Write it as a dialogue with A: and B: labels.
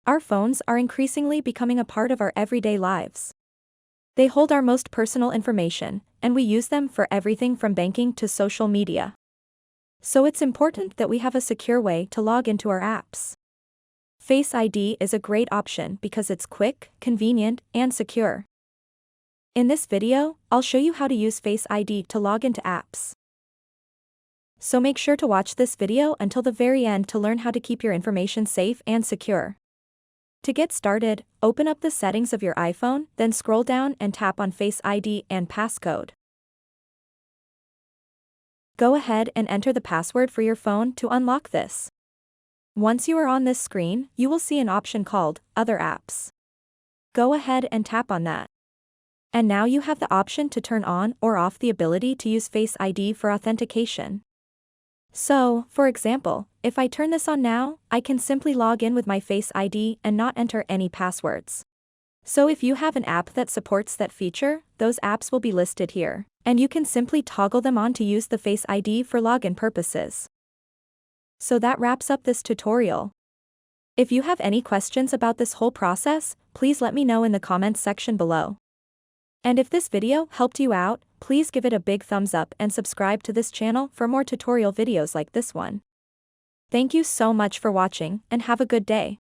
A: Our phones are increasingly becoming a part of our everyday lives. They hold our most personal information, and we use them for everything from banking to social media. So it's important that we have a secure way to log into our apps. Face ID is a great option because it's quick, convenient, and secure. In this video, I'll show you how to use Face ID to log into apps. So make sure to watch this video until the very end to learn how to keep your information safe and secure. To get started, open up the settings of your iPhone, then scroll down and tap on Face ID and passcode. Go ahead and enter the password for your phone to unlock this. Once you are on this screen, you will see an option called Other Apps. Go ahead and tap on that. And now you have the option to turn on or off the ability to use Face ID for authentication. So, for example, if I turn this on now, I can simply log in with my Face ID and not enter any passwords. So if you have an app that supports that feature, those apps will be listed here, and you can simply toggle them on to use the Face ID for login purposes. So that wraps up this tutorial. If you have any questions about this whole process, please let me know in the comments section below. And if this video helped you out, please give it a big thumbs up and subscribe to this channel for more tutorial videos like this one. Thank you so much for watching and have a good day.